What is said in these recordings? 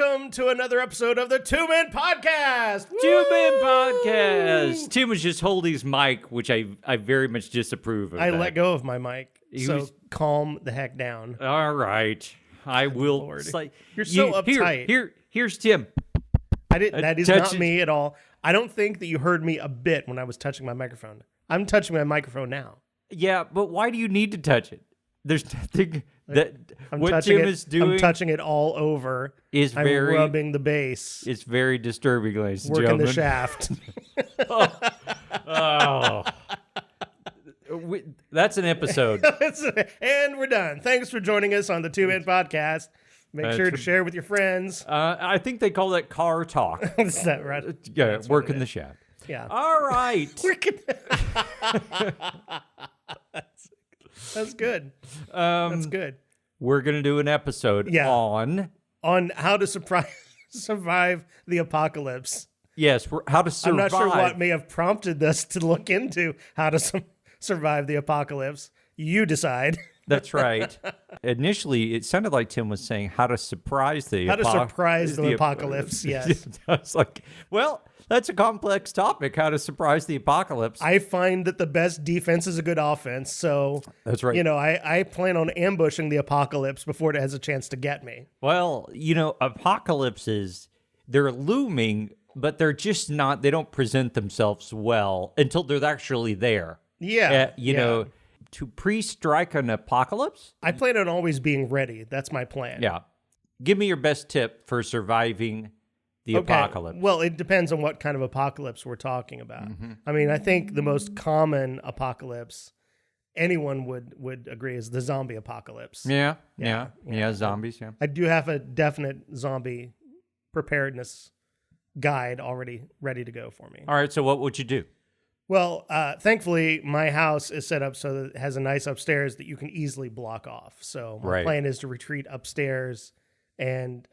welcome to another episode of the Two M.E.N. Podcast. Two M.E.N. Podcast. Tim was just holding his mic, which I very much disapprove of. I let go of my mic, calm the heck down. All right, I will. You're so uptight. Here's Tim. That is not me at all. I don't think that you heard me a bit when I was touching my microphone. I'm touching my microphone now. Yeah, but why do you need to touch it? There's nothing that Tim is doing. I'm touching it all over. I'm rubbing the base. It's very disturbing, ladies and gentlemen. Working the shaft. That's an episode. And we're done. Thanks for joining us on the Two M.E.N. Podcast. Make sure to share with your friends. I think they call that car talk. Is that right? Yeah, working the shaft. Yeah. All right. That's good. That's good. We're going to do an episode on how to survive the apocalypse. Yes, how to survive. I'm not sure what may have prompted us to look into how to survive the apocalypse. You decide. That's right. Initially, it sounded like Tim was saying how to surprise the apocalypse. Yes. I was like, well, that's a complex topic, how to surprise the apocalypse. I find that the best defense is a good offense. So that's right. I plan on ambushing the apocalypse before it has a chance to get me. Well, apocalypses, they're looming, but they're just not, they don't present themselves well until they're actually there. Yeah. To pre-strike an apocalypse? I plan on always being ready. That's my plan. Yeah. Give me your best tip for surviving the apocalypse. Well, it depends on what kind of apocalypse we're talking about. Mm-hmm. I mean, I think the most common apocalypse anyone would agree is the zombie apocalypse. Yeah, zombies, yeah. I do have a definite zombie preparedness guide already ready to go for me. All right, so what would you do? Well, thankfully, my house is set up so that it has a nice upstairs that you can easily block off. So my plan is to retreat upstairs and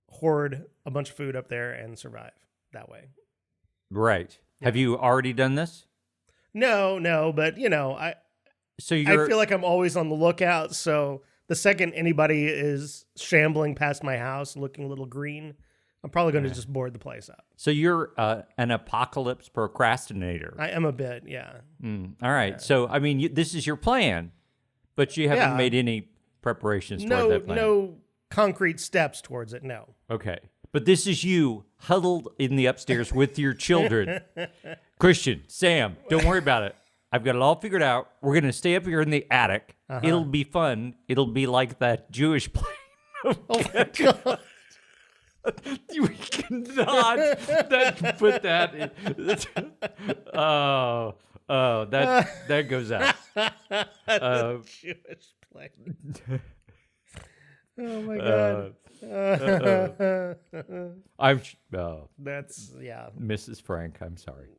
hoard a bunch of food up there and survive that way. Right. Yeah. Have you already done this? No, but I feel like I'm always on the lookout. So the second anybody is shambling past my house looking a little green, I'm probably going to just board the place up. So you're an apocalypse procrastinator. I am a bit, yeah. All right. Yeah. So, I mean, this is your plan, but you haven't made any preparations toward that plan. No concrete steps towards it, no. Okay. But this is you huddled in the upstairs with your children. Christian, Sam, don't worry about it. I've got it all figured out. We're going to stay up here in the attic. Uh-huh. It'll be fun. It'll be like that Jewish play. Oh, my God. We cannot put that in. That goes out. Jewish play. Oh my God. That's Mrs. Frank. I'm sorry.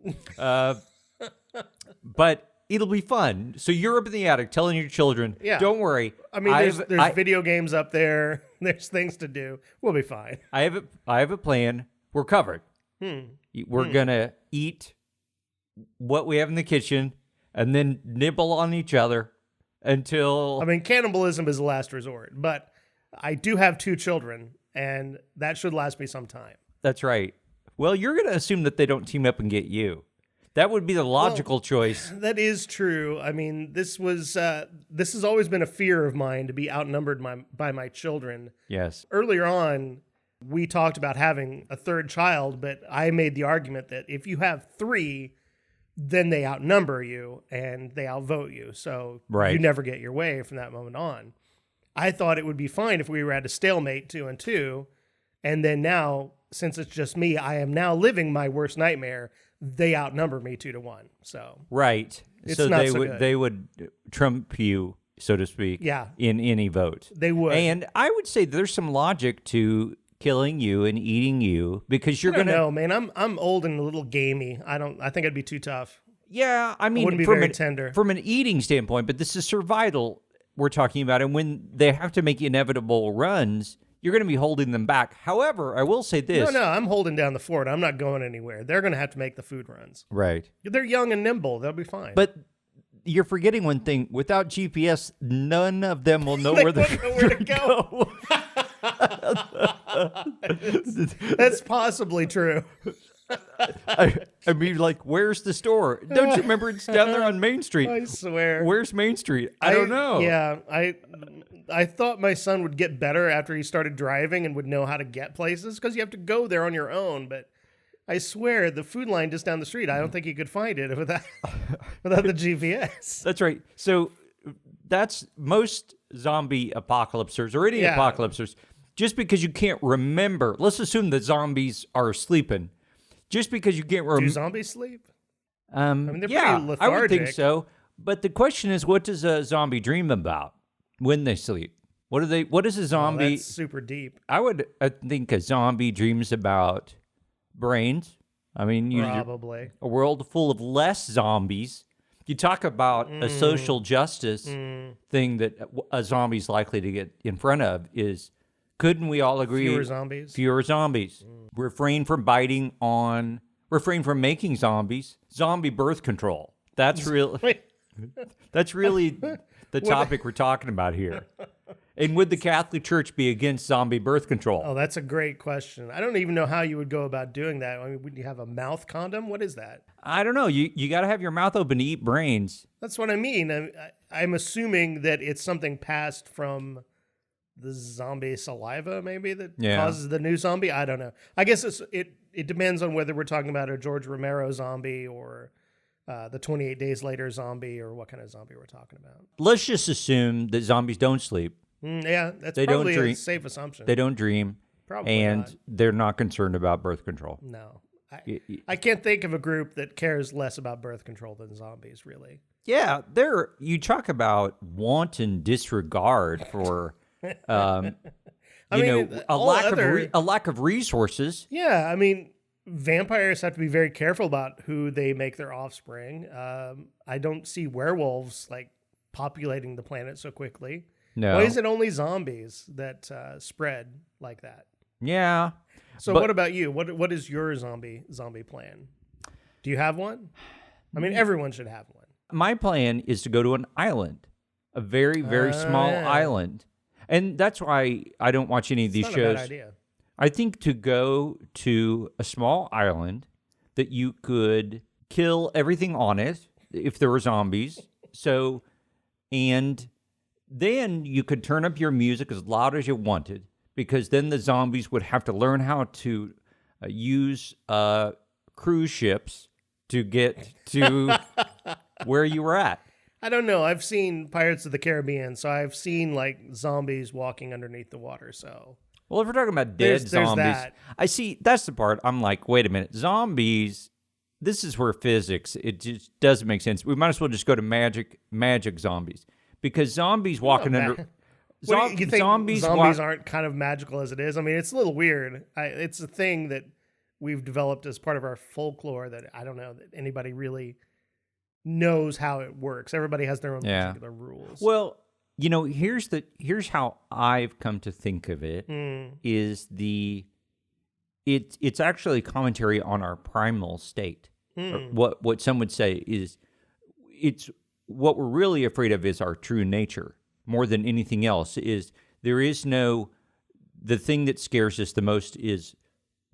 But it'll be fun. So you're up in the attic telling your children, don't worry. I mean, there's video games up there. There's things to do. We'll be fine. I have a plan. We're covered. We're going to eat what we have in the kitchen and then nibble on each other until... I mean, cannibalism is the last resort, but I do have 2 children, and that should last me some time. That's right. Well, you're going to assume that they don't team up and get you. That would be the logical choice. That is true. I mean, this has always been a fear of mine, to be outnumbered by my children. Yes. Earlier on, we talked about having a third child, but I made the argument that if you have 3, then they outnumber you and they outvote you. So you never get your way from that moment on. I thought it would be fine if we were at a stalemate 2 and 2. And then now, since it's just me, I am now living my worst nightmare. They outnumber me 2-1. So so they would trump you, so to speak. In any vote. They would. And I would say there's some logic to killing you and eating you because you're going to. No, man, I'm old and a little gamey. I think it'd be too tough. Yeah, I mean, wouldn't be very tender from an eating standpoint. But this is survival we're talking about, and when they have to make inevitable runs, you're going to be holding them back. However, I will say this. No, I'm holding down the fort. I'm not going anywhere. They're going to have to make the food runs. Right. They're young and nimble. They'll be fine. But you're forgetting one thing. Without GPS, none of them will know where they're to go. That's possibly true. I mean, like, where's the store? Don't you remember it's down there on Main Street? I swear. Where's Main Street? I don't know. Yeah, I thought my son would get better after he started driving and would know how to get places because you have to go there on your own. But I swear, the food line just down the street, I don't think he could find it without the GPS. That's right. So that's most zombie apocalypsers or any apocalypsers. Just because you can't remember, let's assume that zombies are sleeping. Just because you can't remember. Do zombies sleep? I mean, they're yeah, pretty lethargic. I would think so. But the question is, what does a zombie dream about when they sleep? What is a zombie? That's super deep. I think a zombie dreams about brains. I mean, Probably. A world full of less zombies. You talk about a social justice thing that a zombie's likely to get in front of is, couldn't we all agree? Fewer zombies. Fewer zombies. Refrain from refrain from making zombies. Zombie birth control. That's really the topic we're talking about here. And would the Catholic Church be against zombie birth control? Oh, that's a great question. I don't even know how you would go about doing that. I mean, would you have a mouth condom? What is that? I don't know. You got to have your mouth open to eat brains. That's what I mean. I'm assuming that it's something passed from the zombie saliva, maybe, that causes the new zombie. I don't know. I guess it depends on whether we're talking about a George Romero zombie or the 28 Days Later zombie or what kind of zombie we're talking about. Let's just assume that zombies don't sleep. Yeah, that's probably a safe assumption. They don't dream. Probably and not. They're not concerned about birth control. No. I can't think of a group that cares less about birth control than zombies, really. Yeah, you talk about wanton disregard for, a lack of resources. Yeah, I mean, vampires have to be very careful about who they make their offspring. I don't see werewolves like populating the planet so quickly. No. Why is it only zombies that spread like that? Yeah. So what about you? What is your zombie plan? Do you have one? I mean, everyone should have one. My plan is to go to an island, a very, very small island. And that's why I don't watch any of these shows. Not a bad idea. I think to go to a small island that you could kill everything on it if there were zombies. And then you could turn up your music as loud as you wanted, because then the zombies would have to learn how to use cruise ships to get to where you were at. I don't know. I've seen Pirates of the Caribbean, so I've seen like zombies walking underneath the water. So, well, if we're talking about dead zombies, that. I see that's the part I'm like, wait a minute, zombies. This is where physics, it just doesn't make sense. We might as well just go to magic zombies, because zombies walking under. You think zombies aren't kind of magical as it is? I mean, it's a little weird. It's a thing that we've developed as part of our folklore that I don't know that anybody really knows how it works. Everybody has their own particular rules. Well, here's how I've come to think of it is it's actually commentary on our primal state. What some would say is what we're really afraid of is our true nature. More than anything else is the thing that scares us the most is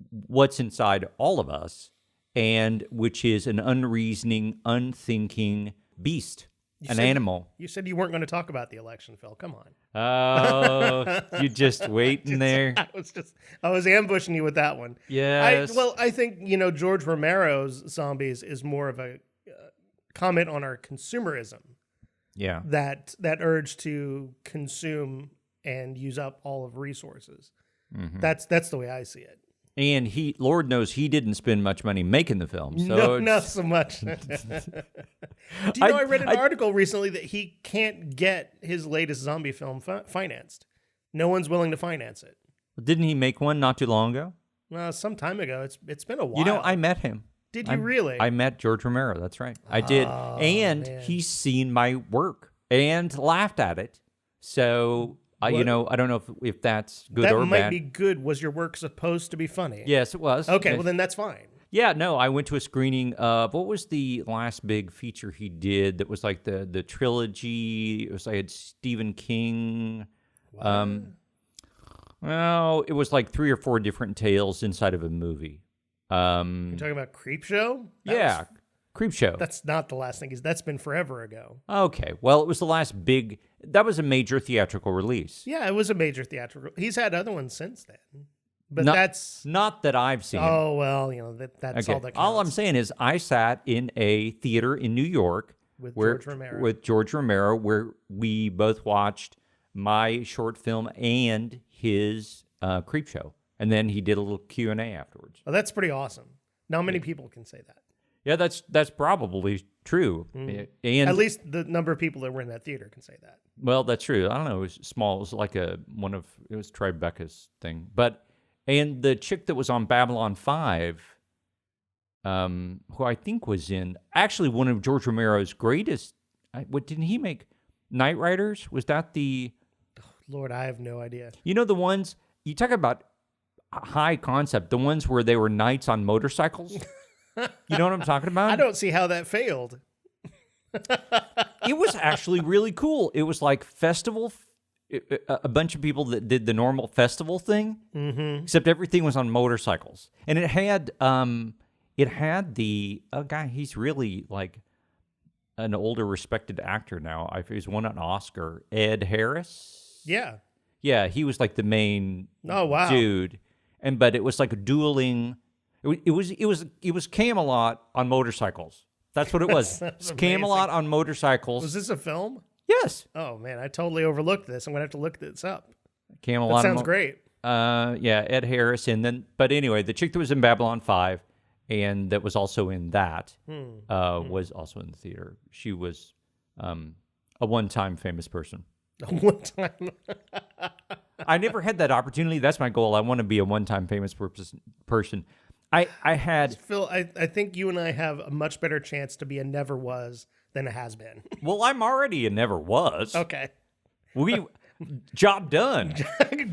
what's inside all of us, and which is an unreasoning, unthinking beast, animal. You said you weren't going to talk about the election, Phil. Come on. Oh, you just waiting there. I was ambushing you with that one. Yes. I think, George Romero's Zombies is more of a comment on our consumerism. Yeah. That urge to consume and use up all of resources. Mm-hmm. That's the way I see it. And Lord knows he didn't spend much money making the film. So no, not so much. Do you know I read an article recently that he can't get his latest zombie film financed. No one's willing to finance it. Didn't he make one not too long ago? Some time ago. It's been a while. I met him. Did you really? I met George Romero. That's right. I did. And he's seen my work and laughed at it. So, I don't know if that's good or bad. That might be good. Was your work supposed to be funny? Yes, it was. Okay, well, then that's fine. Yeah, no, I went to a screening of, what was the last big feature he did that was like the trilogy? It was like Stephen King. Well, it was like 3 or 4 different tales inside of a movie. You're talking about Creepshow? Yeah, Creepshow. That's not the last thing. That's been forever ago. Okay, well, it was the last big. That was a major theatrical release. Yeah, it was a major theatrical. He's had other ones since then, but that's not that I've seen. Oh well, that's okay. all that counts. All I'm saying is, I sat in a theater in New York with George Romero, where we both watched my short film and his Creepshow. And then he did a little Q&A afterwards. Oh, that's pretty awesome. Not many people can say that. Yeah, that's probably true. And at least the number of people that were in that theater can say that. Well, that's true. I don't know. It was small. It was like it was Tribeca's thing. And the chick that was on Babylon 5, who I think was in, actually one of George Romero's greatest, what didn't he make? Night Riders? Was that the... Oh, Lord, I have no idea. You know the ones, you talk about high concept, the ones where they were knights on motorcycles. You know what I'm talking about? I don't see how that failed. It was actually really cool. It was like festival, a bunch of people that did the normal festival thing, except everything was on motorcycles. And it had the guy, he's really like an older respected actor now. He's won an Oscar, Ed Harris. Yeah. Yeah, he was like the main dude. But it was like a dueling. It was Camelot on motorcycles. That's what it was. It's Camelot on motorcycles. Was this a film? Yes. Oh man, I totally overlooked this. I'm gonna have to look this up. Camelot. That sounds great. Yeah, Ed Harris, but anyway, the chick that was in Babylon 5, and that was also in that, was also in the theater. She was a one-time famous person. One time. I never had that opportunity. That's my goal. I want to be a one-time famous person. I had... Phil, I think you and I have a much better chance to be a never was than a has been. Well, I'm already a never was. Okay. Job done.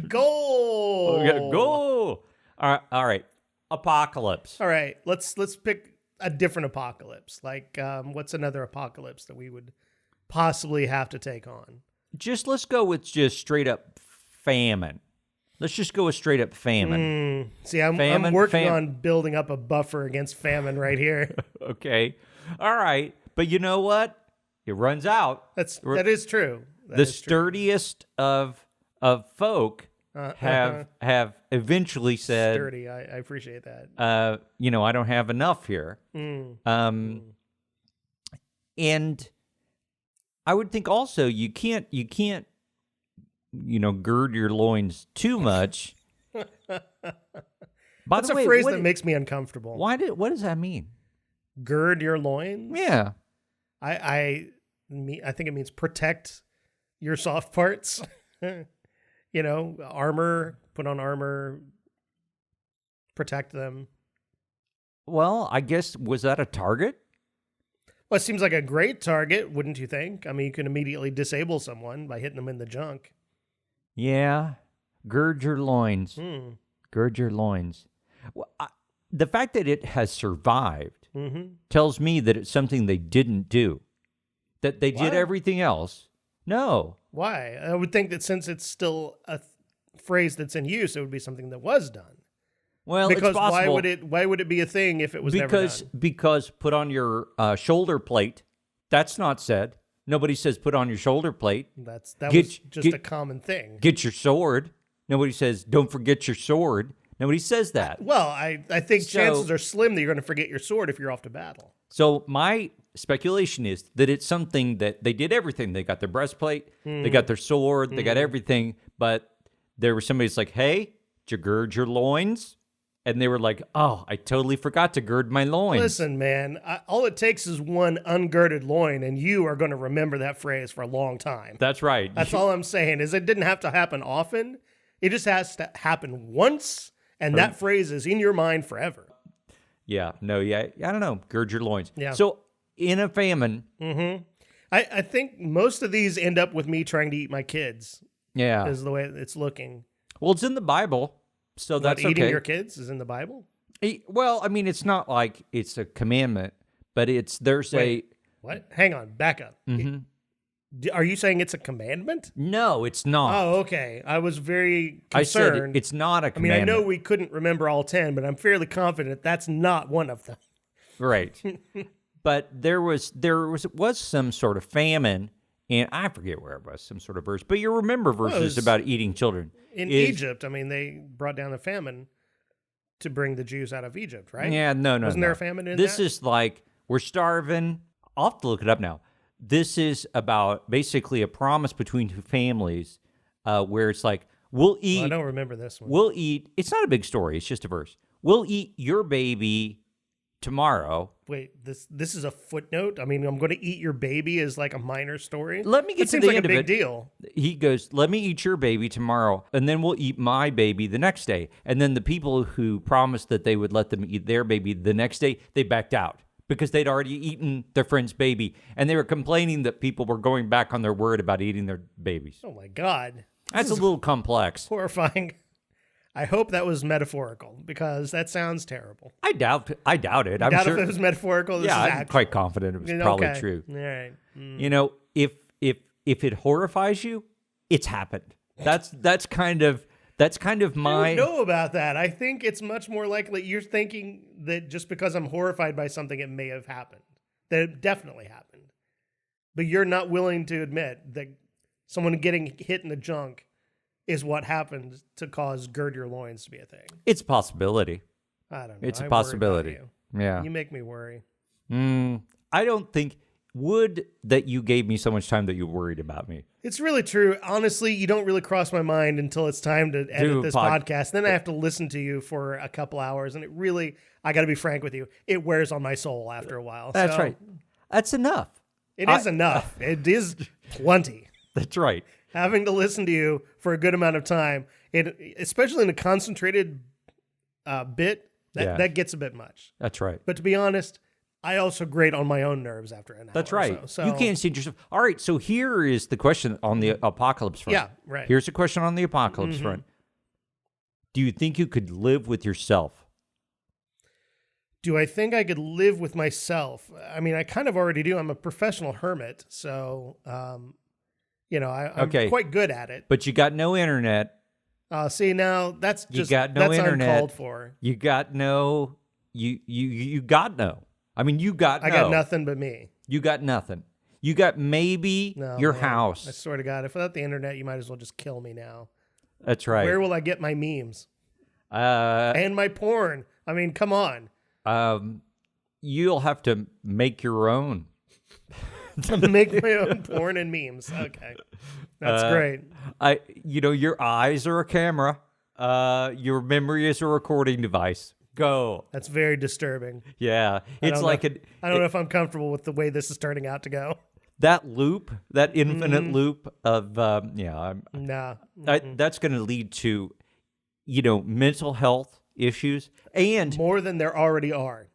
Goal. Go. All right. Apocalypse. All right. Let's pick a different apocalypse. Like, what's another apocalypse that we would possibly have to take on? Let's go with just straight up famine. Let's just go with straight up famine. See, I'm working on building up a buffer against famine right here. Okay. All right. But you know what? It runs out. That is true. The sturdiest of folk have eventually said, sturdy. I appreciate that. I don't have enough here. And I would think also you can't gird your loins too much. That's a phrase that makes me uncomfortable. What does that mean? Gird your loins? Yeah. I think it means protect your soft parts. Armor, put on armor, protect them. Well, I guess, was that a target? Well, it seems like a great target, wouldn't you think? I mean, you can immediately disable someone by hitting them in the junk. Yeah. Gird your loins. Gird your loins. Well, the fact that it has survived tells me that it's something they didn't do. That they did everything else. No. Why? I would think that since it's still a phrase that's in use, it would be something that was done. Well, because it's possible. Why would it be a thing if it was never done? Because put on your shoulder plate. That's not said. Nobody says put on your shoulder plate. That was just a common thing. Get your sword. Nobody says don't forget your sword. Nobody says that. Well, I think chances are slim that you're going to forget your sword if you're off to battle. So my speculation is that it's something that they did everything. They got their breastplate, they got their sword, they got everything, but there was somebody that's like, hey, did you gird your loins? And they were like, oh, I totally forgot to gird my loins. Listen, man, all it takes is one ungirded loin, and you are going to remember that phrase for a long time. That's right. That's all I'm saying, is it didn't have to happen often. It just has to happen once, and that phrase is in your mind forever. Yeah, I don't know. Gird your loins. Yeah. So in a famine. I think most of these end up with me trying to eat my kids. Yeah. Is the way it's looking. Well, it's in the Bible. So that's okay. Eating your kids is in the Bible? Well, I mean, it's not like it's a commandment, but there's What? Hang on, back up. Are you saying it's a commandment? No, it's not. Oh, okay. I was very concerned. I said it's not a I commandment. know we couldn't remember all 10, but I'm fairly confident that's not one of them. Right. But there was some sort of famine, and I forget where it was, some sort of verse. But you remember verses about eating children. In Egypt, I mean, they brought down the famine to bring the Jews out of Egypt, right? Yeah, no. Wasn't there a famine in This that? is like, we're starving. I'll have to look it up now. This is about basically a promise between two families where it's like, we'll eat. I don't remember this one. We'll eat. It's not a big story. It's just a verse. We'll eat your baby tomorrow. Wait, this is a footnote? I mean, I'm going to eat your baby is like a minor story? Let me get that to seems the like end a big of it. deal. He goes, let me eat your baby tomorrow, and then we'll eat my baby the next day. And then the people who promised that they would let them eat their baby the next day, they backed out because they'd already eaten their friend's baby. And they were complaining that people were going back on their word about eating their babies. Oh, my God. That's a little complex. Horrifying. I hope that was metaphorical because that sounds terrible. I doubt it. I'm Doubt sure. if it was metaphorical. This is I'm actual. quite confident it was probably Okay. true. All right. You know, if it horrifies you, it's happened. That's kind of my. I don't know about that. I think it's much more likely you're thinking that just because I'm horrified by something, it may have happened. That it definitely happened. But you're not willing to admit that someone getting hit in the junk is what happened to cause gird your loins to be a thing. It's a possibility. I don't know. It's a I worry possibility. about Yeah. You make me worry. I don't think that you gave me so much time that you worried about me. It's really true. Honestly, you don't really cross my mind until it's time to edit this podcast. Then I have to listen to you for a couple hours. And it really, I got to be frank with you, it wears on my soul after a while. That's right. That's enough. It is enough. It is plenty. That's right. Having to listen to you for a good amount of time, especially in a concentrated bit, that gets a bit much. That's right. But to be honest, I also grate on my own nerves after an hour. That's right. So You can't see yourself. All right, so here is the question on the apocalypse front. Yeah, right. Here's a question on the apocalypse front. Do you think you could live with yourself? Do I think I could live with myself? I mean, I kind of already do. I'm a professional hermit, so I'm quite good at it. But you got no internet. See, now that's just you got no that's internet. uncalled for. You got no. You got no. I mean, you got. I got nothing but me. You got nothing. You got maybe your house. I swear to God, if without the internet, you might as well just kill me now. That's right. Where will I get my memes? And my porn. I mean, come on. You'll have to make your own. To make my own porn and memes. Okay. That's great. Your eyes are a camera. Your memory is a recording device. Go. That's very disturbing. Yeah. It's like I don't know if I'm comfortable with the way this is turning out to go. That loop, that infinite loop of, that's going to lead to, mental health issues and more than there already are.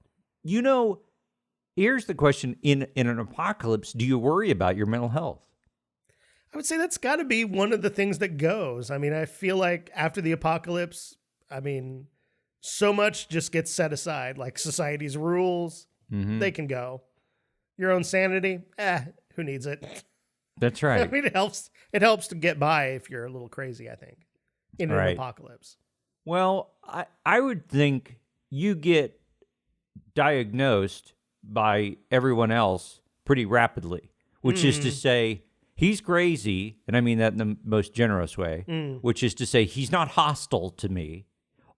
Here's the question. In an apocalypse, do you worry about your mental health? I would say that's got to be one of the things that goes. I mean, I feel like after the apocalypse, so much just gets set aside. Like society's rules, they can go. Your own sanity, who needs it? That's right. I mean, it helps to get by if you're a little crazy, I think, in an apocalypse. Well, I would think you get diagnosed by everyone else pretty rapidly, which is to say he's crazy, and I mean that in the most generous way, which is to say he's not hostile to me,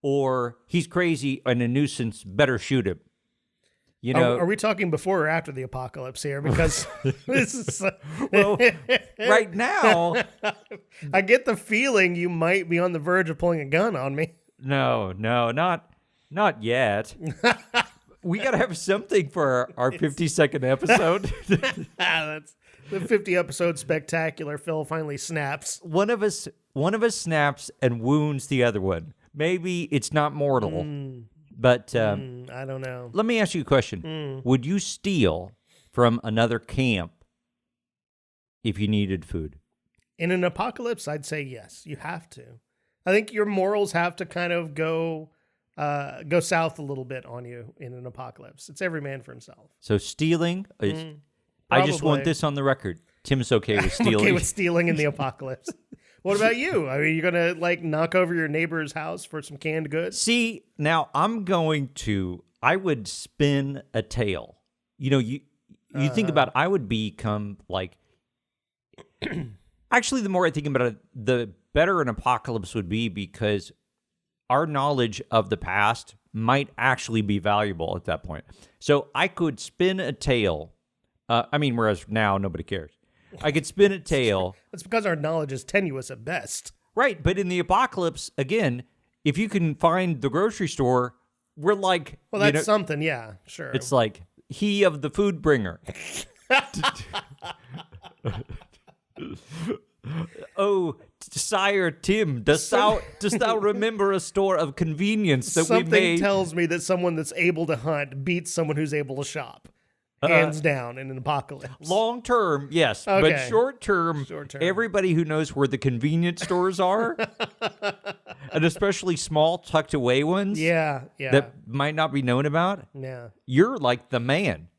or he's crazy and a nuisance, better shoot him. Are we talking before or after the apocalypse here? Because this is right now. I get the feeling you might be on the verge of pulling a gun on me. No, not yet. We got to have something for our 50-second episode. That's the 50-episode spectacular. Phil finally snaps. One of us snaps and wounds the other one. Maybe it's not mortal. But I don't know. Let me ask you a question. Would you steal from another camp if you needed food? In an apocalypse, I'd say yes. You have to. I think your morals have to kind of go south a little bit on you in an apocalypse. It's every man for himself. So stealing is... I just want this on the record. Tim's okay with stealing. Okay with stealing in the apocalypse. What about you? I mean, you're going to like knock over your neighbor's house for some canned goods? See, now I would spin a tale. You think about it, I would become like, actually, the more I think about it, the better an apocalypse would be because our knowledge of the past might actually be valuable at that point. So I could spin a tale. Whereas now nobody cares. I could spin a tale. That's because our knowledge is tenuous at best. Right. But in the apocalypse, again, if you can find the grocery store, we're like... Well, that's something. Yeah, sure. It's like, he of the food bringer. Oh, Sire Tim, dost thou remember a store of convenience that we made? Something tells me that someone that's able to hunt beats someone who's able to shop. Hands down in an apocalypse. Long term, yes. Okay. But short term, everybody who knows where the convenience stores are, and especially small, tucked away ones that might not be known about, you're like the man.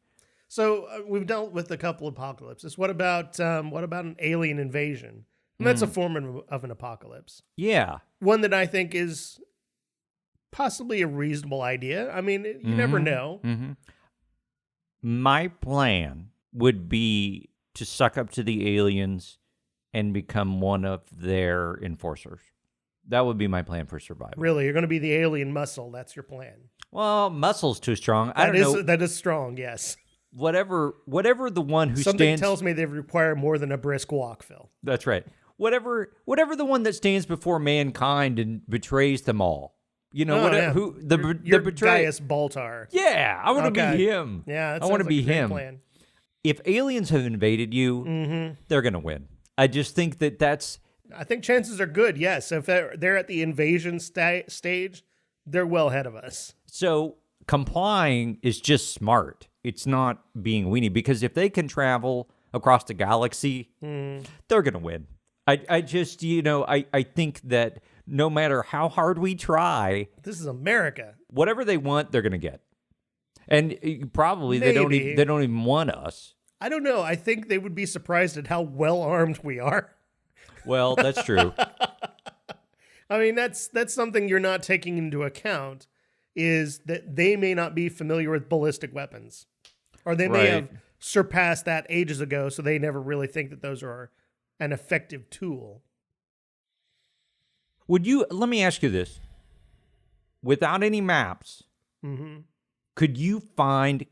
So we've dealt with a couple apocalypses. What about an alien invasion? And that's a form of an apocalypse. Yeah. One that I think is possibly a reasonable idea. I mean, you never know. Mm-hmm. My plan would be to suck up to the aliens and become one of their enforcers. That would be my plan for survival. Really? You're going to be the alien muscle. That's your plan. Well, muscle's too strong. I don't know. That is strong, yes. Whatever the one who Something tells me they require more than a brisk walk, Phil. That's right. Whatever the one that stands before mankind and betrays them all. Who the betrayer? Gaius Baltar. Yeah, I want to be him. Yeah, I want to be him. Plan. If aliens have invaded you, they're going to win. I just think that's... I think chances are good, yes. If they're at the invasion stage, they're well ahead of us. So complying is just smart. It's not being weenie, because if they can travel across the galaxy, they're going to win. I just, I think that no matter how hard we try... This is America. Whatever they want, they're going to get. And probably they don't even want us. I don't know. I think they would be surprised at how well-armed we are. Well, that's true. I mean, that's something you're not taking into account, is that they may not be familiar with ballistic weapons. Or they may have surpassed that ages ago, so they never really think that those are an effective tool. Let me ask you this. Without any maps, could you find,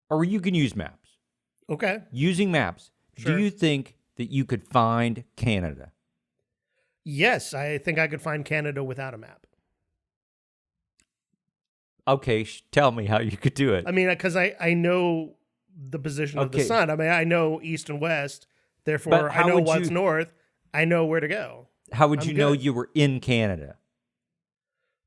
or you can use maps. Okay. Using maps, sure. Do you think that you could find Canada? Yes, I think I could find Canada without a map. Okay, tell me how you could do it. I mean, because I know the position of the sun. I mean, I know east and west. Therefore, I know what's north. I know where to go. How would you know you were in Canada?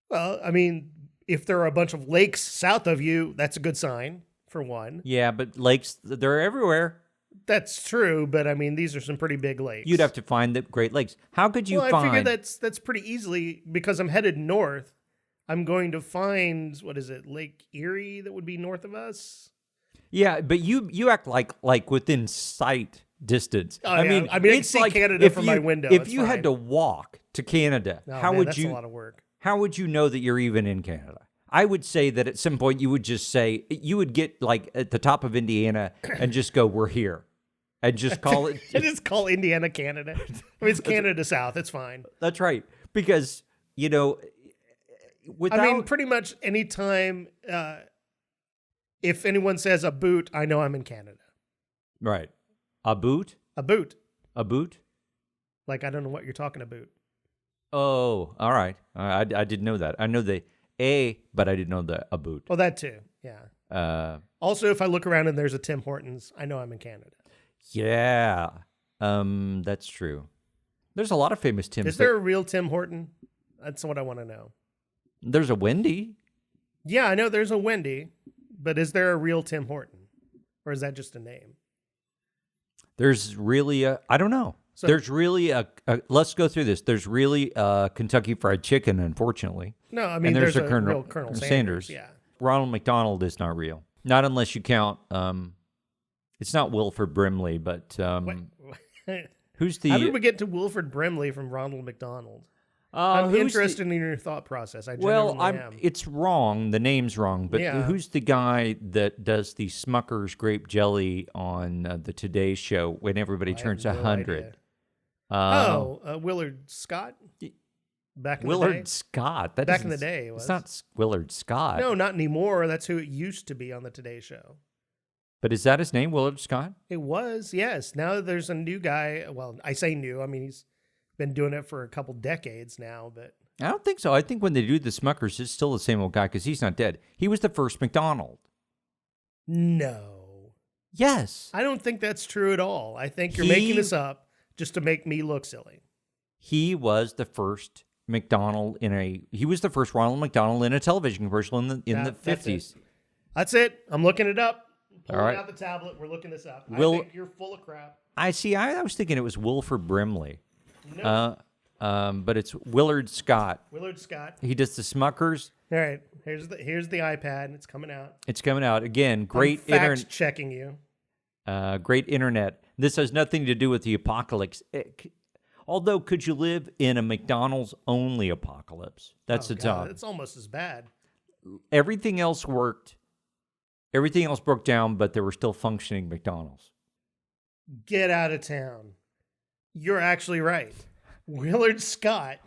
Well, I mean, if there are a bunch of lakes south of you, that's a good sign, for one. Yeah, but lakes, they're everywhere. That's true, but I mean, these are some pretty big lakes. You'd have to find the Great Lakes. How could you find... I figure that's pretty easily, because I'm headed north. I'm going to find, Lake Erie that would be north of us? Yeah, but you act like within sight distance. Oh, I mean, I can see Canada from my window. If you had to walk to Canada, that's a lot of work. How would you know that you're even in Canada? I would say that at some point you would just say, you would get like at the top of Indiana and just go, we're here. And just call it. Just call Indiana Canada. I mean, it's Canada South. It's fine. That's right. Because, pretty much any time, if anyone says a boot, I know I'm in Canada. Right. A boot? A boot. A boot? Like, I don't know what you're talking about. Oh, all right. I didn't know that. I know the A, but I didn't know the a boot. Oh, that too. Yeah. Also, if I look around and there's a Tim Hortons, I know I'm in Canada. Yeah. That's true. There's a lot of famous Tims. Is there a real Tim Horton? That's what I want to know. There's a Wendy. Yeah, I know there's a Wendy, but is there a real Tim Horton? Or is that just a name? There's really I don't know. So, there's really let's go through this. There's really a Kentucky Fried Chicken, unfortunately. No, I mean, there's a real Colonel Sanders. Yeah. Ronald McDonald is not real. Not unless you count, It's not Wilford Brimley, but who's the... How did we get to Wilford Brimley from Ronald McDonald? I'm interested in your thought process. I genuinely am. It's wrong. The name's wrong. But who's the guy that does the Smucker's grape jelly on the Today Show when everybody turns 100? Willard Scott? Back in the day? Willard Scott. Back in the day, it was. It's not Willard Scott. No, not anymore. That's who it used to be on the Today Show. But is that his name, Willard Scott? It was, yes. Now there's a new guy. Well, I say new. I mean, he's been doing it for a couple decades now, but... I don't think so. I think when they do the Smuckers, it's still the same old guy because he's not dead. He was the first McDonald. No. Yes. I don't think that's true at all. I think you're making this up just to make me look silly. He was the first McDonald he was the first Ronald McDonald in a television commercial in the 50s. That's it. I'm looking it up. Pulling out the tablet. We're looking this up. I think you're full of crap. I was thinking it was Wilford Brimley. No. But it's Willard Scott. Willard Scott. He does the Smuckers. All right. Here's the iPad. It's coming out. It's coming out. Again, great internet. Fact checking you. Great internet. This has nothing to do with the apocalypse. Although, could you live in a McDonald's only apocalypse? That's the job. It's almost as bad. Everything else worked. Everything else broke down, but there were still functioning McDonald's. Get out of town. You're actually right. Willard Scott,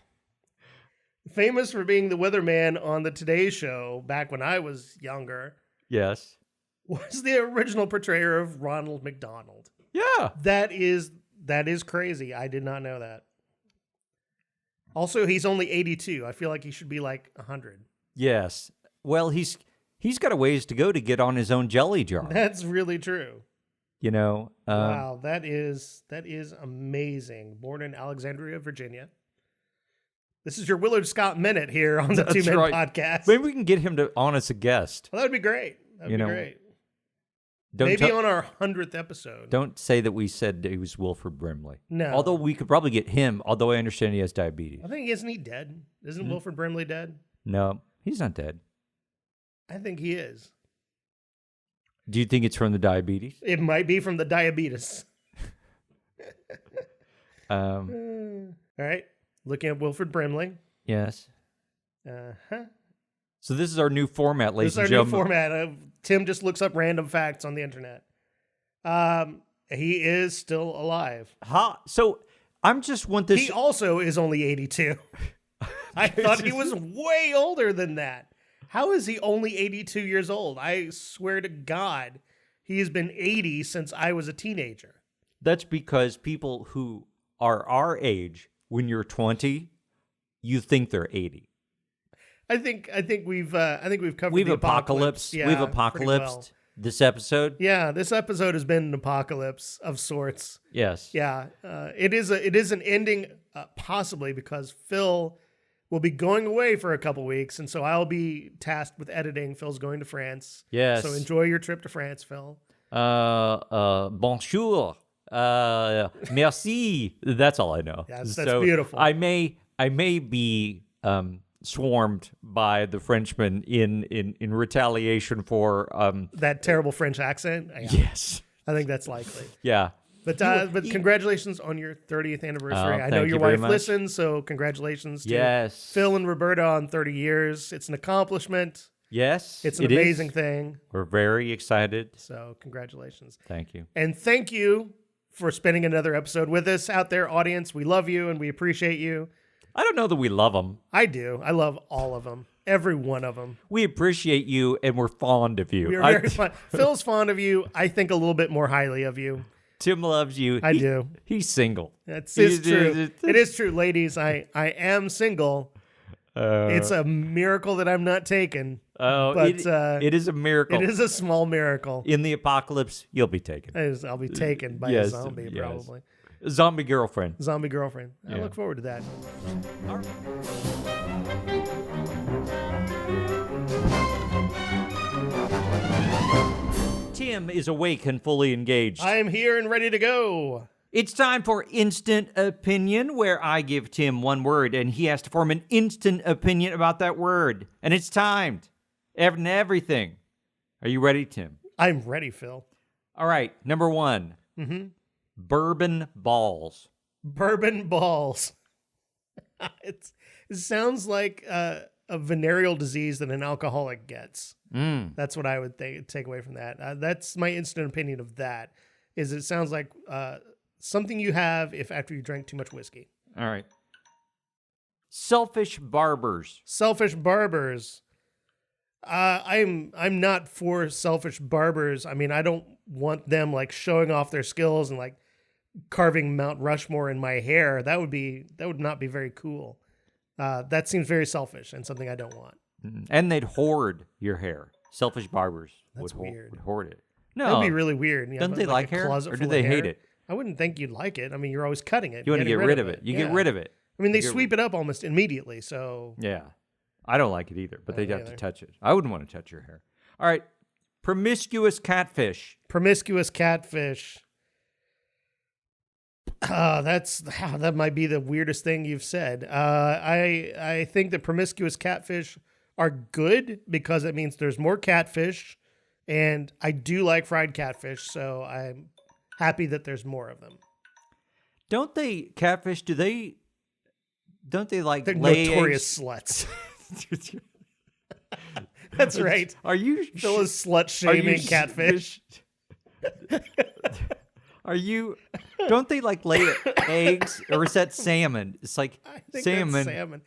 famous for being the weatherman on the Today Show back when I was younger. Yes. Was the original portrayer of Ronald McDonald. Yeah. That is crazy. I did not know that. Also, he's only 82. I feel like he should be like 100. Yes. Well, he's got a ways to go to get on his own jelly jar. That's really true. You know. Wow, that is amazing. Born in Alexandria, Virginia. This is your Willard Scott Minute here on the Two Men podcast. Maybe we can get him on as a guest. Well, that'd be great. That'd be great. Maybe on our 100th episode. Don't say that we said he was Wilford Brimley. No. Although we could probably get him, although I understand he has diabetes. I think, isn't he dead? Isn't Wilford Brimley dead? No, he's not dead. I think he is. Do you think it's from the diabetes? It might be from the diabetes. All right. Looking at Wilford Brimley. Yes. Uh-huh. So this is our new format, ladies and gentlemen. This is our new format. Tim just looks up random facts on the internet. He is still alive. So I'm just want this. He also is only 82. I thought he was way older than that. How is he only 82 years old? I swear to God, he has been 80 since I was a teenager. That's because people who are our age, when you're 20, you think they're 80. I think we've covered the apocalypse. Yeah, we've apocalypsed this episode. Yeah, this episode has been an apocalypse of sorts. Yes. Yeah, it is an ending possibly because Phil will be going away for a couple weeks, and so I'll be tasked with editing. Phil's going to France. Yes. So enjoy your trip to France, Phil. Bonjour. Merci. That's all I know. That's beautiful. I may be swarmed by the Frenchmen in retaliation for that terrible French accent. Yes. I think that's likely. Yeah. But congratulations on your 30th anniversary. I know your wife listens, so congratulations to Phil and Roberta on 30 years. It's an accomplishment. Yes, it's an amazing thing. We're very excited. So congratulations. Thank you. And thank you for spending another episode with us out there, audience. We love you and we appreciate you. I don't know that we love them. I do. I love all of them. Every one of them. We appreciate you and we're fond of you. We're very fond. Phil's fond of you. I think a little bit more highly of you. Tim loves you. I do. He's single. It's true. It is true, ladies. I am single. It's a miracle that I'm not taken. But it is a miracle. It is a small miracle. In the apocalypse, you'll be taken. I'll be taken by a zombie, probably. Zombie girlfriend. Zombie girlfriend. I look forward to that. All right. Tim is awake and fully engaged. I am here and ready to go. It's time for Instant Opinion, where I give Tim one word, and he has to form an instant opinion about that word. And it's timed. Everything. Are you ready, Tim? I'm ready, Phil. All right, number 1. Mm-hmm. Bourbon balls. Bourbon balls. It sounds like a venereal disease that an alcoholic gets. That's what I would take away from that. That's my instant opinion of that. Is it sounds like something you have if after you drank too much whiskey. All right. Selfish barbers. Selfish barbers. I'm not for selfish barbers. I mean, I don't want them like showing off their skills and like carving Mount Rushmore in my hair. That would not be very cool. That seems very selfish and something I don't want. And they'd hoard your hair. Selfish barbers would hoard it. No, that'd be really weird. Don't they like hair, or do they hate it? I wouldn't think you'd like it. I mean, you're always cutting it. You want to get rid of it. You get rid of it. I mean, they sweep it up almost immediately. So yeah, I don't like it either. But they'd have to touch it. I wouldn't want to touch your hair. All right, promiscuous catfish. Promiscuous catfish. That might be the weirdest thing you've said. I think that promiscuous catfish are good because it means there's more catfish, and I do like fried catfish, so I'm happy that there's more of them. Don't they catfish? Don't they like They're lay notorious eggs? sluts. That's right. Are you Phil is slut shaming catfish? Don't they like lay eggs, or is that salmon? It's like I think salmon. That's salmon.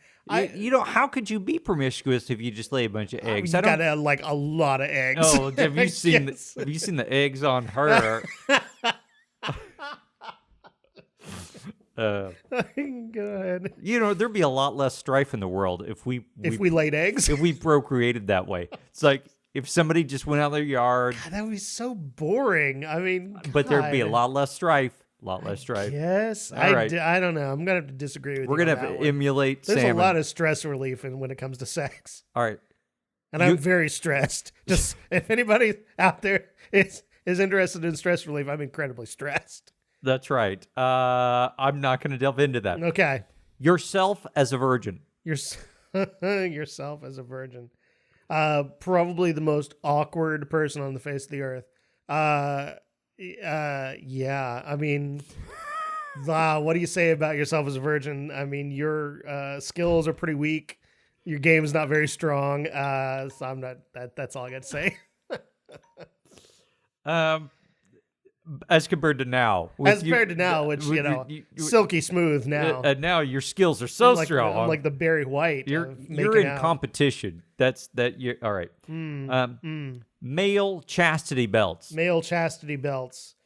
How could you be promiscuous if you just lay a bunch of eggs? You gotta like a lot of eggs. Oh, have you seen the eggs on her? Go ahead. There'd be a lot less strife in the world if we laid eggs. If we procreated that way. It's like if somebody just went out their yard. God, that would be so boring. I mean, but there'd be a lot less strife. Yes. Right. I don't know. I'm gonna have to disagree with you. We're gonna have to emulate There's salmon. a lot of stress relief when it comes to sex. All right. And I'm very stressed. Just if anybody out there is interested in stress relief, I'm incredibly stressed. That's right. I'm not going to delve into that. Okay. Yourself as a virgin. Yourself as a virgin. Probably the most awkward person on the face of the earth. Yeah. I mean, what do you say about yourself as a virgin? I mean, your skills are pretty weak. Your game's not very strong. So I'm not. That's all I got to say. As compared to now. Which, silky smooth now. Now your skills are so strong. I'm like the Barry White. You're in competition. All right. Male chastity belts. Male chastity belts.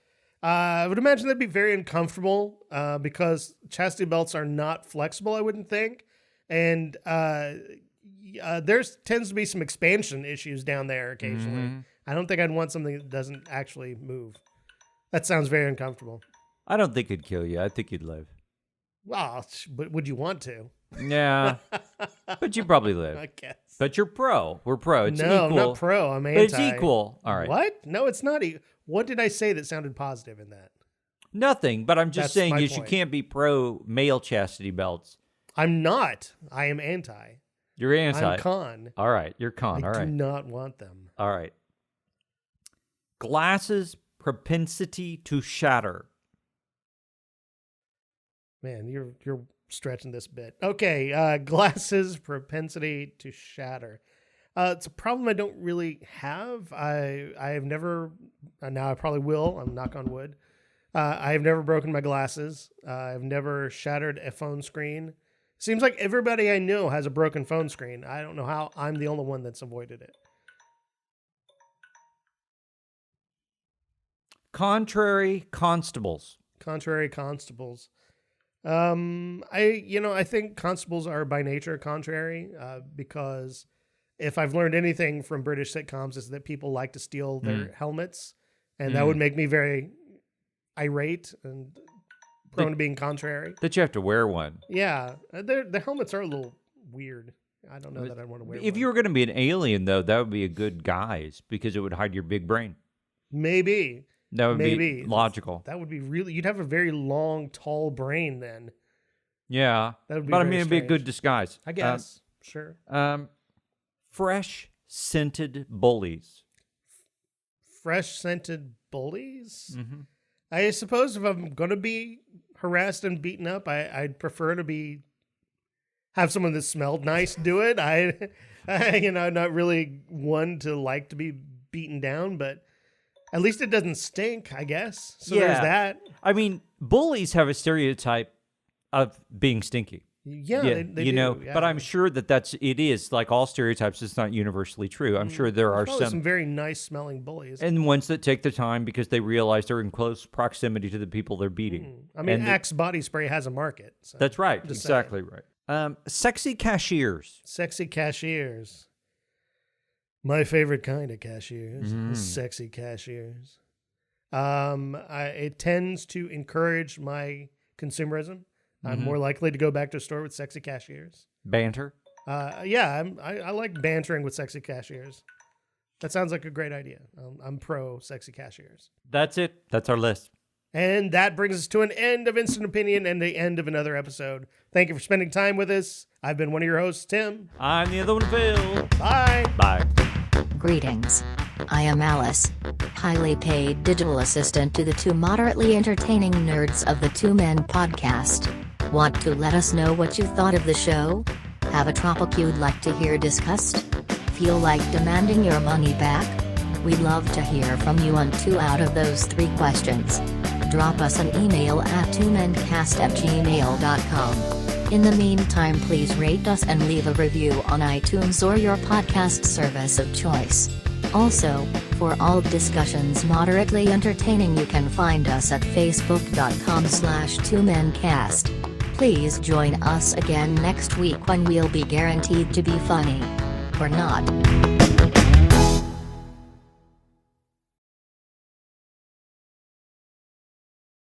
I would imagine that'd be very uncomfortable because chastity belts are not flexible, I wouldn't think. And there tends to be some expansion issues down there occasionally. Mm-hmm. I don't think I'd want something that doesn't actually move. That sounds very uncomfortable. I don't think it'd kill you. I think you'd live. Well, but would you want to? Yeah. But you probably live. I guess. But you're pro. We're pro. It's no, equal. I'm not pro. I'm anti. But it's equal. All right. What? No, it's not. What did I say that sounded positive in that? Nothing. But I'm just saying you point. can't be pro male chastity belts. I'm not. I am anti. You're anti. I'm con. All right. You're con. All right. I do not want them. All right. Glasses propensity to shatter. Man, you're stretching this bit. Okay, glasses propensity to shatter. It's a problem I don't really have. I have never. Now I probably will. I'm knock on wood. I have never broken my glasses. I've never shattered a phone screen. Seems like everybody I know has a broken phone screen. I don't know how I'm the only one that's avoided it. Contrary constables. Contrary constables. I think constables are by nature contrary because if I've learned anything from British sitcoms is that people like to steal their helmets, and that would make me very irate and prone to being contrary. That you have to wear one. Yeah, the helmets are a little weird. I don't know that I'd want to wear one. If you were going to be an alien, though, that would be a good guise because it would hide your big brain. Maybe. That would be logical. That would be really. You'd have a very long, tall brain then. Yeah, that would be. But I mean, it'd be a good disguise. I guess. Sure. Fresh scented bullies. fresh scented bullies. Mm-hmm. I suppose if I'm going to be harassed and beaten up, I'd prefer to have someone that smelled nice do it. I not really one to like to be beaten down, but at least it doesn't stink, I guess. So there's that. I mean, bullies have a stereotype of being stinky. Yeah, they do. Yeah. But I'm sure it is like all stereotypes. It's not universally true. I'm sure there are some very nice smelling bullies, and ones that take the time because they realize they're in close proximity to the people they're beating. I mean, Axe body spray has a market. So that's right, exactly right. Sexy cashiers. Sexy cashiers. My favorite kind of cashiers, sexy cashiers. It tends to encourage my consumerism. I'm more likely to go back to a store with sexy cashiers. Banter? I like bantering with sexy cashiers. That sounds like a great idea. I'm pro sexy cashiers. That's it. That's our list. And that brings us to an end of Instant Opinion and the end of another episode. Thank you for spending time with us. I've been one of your hosts, Tim. I'm the other one, Phil. Bye. Bye. Greetings. I am Alice, highly paid digital assistant to the two moderately entertaining nerds of the Two M.E.N podcast. Want to let us know what you thought of the show? Have a topic you'd like to hear discussed? Feel like demanding your money back? We'd love to hear from you on 2 out of those 3 questions. Drop us an email at twomencast@gmail.com. In the meantime, please rate us and leave a review on iTunes or your podcast service of choice. Also, for all discussions moderately entertaining, you can find us at facebook.com/2mencast. Please join us again next week when we'll be guaranteed to be funny. Or not.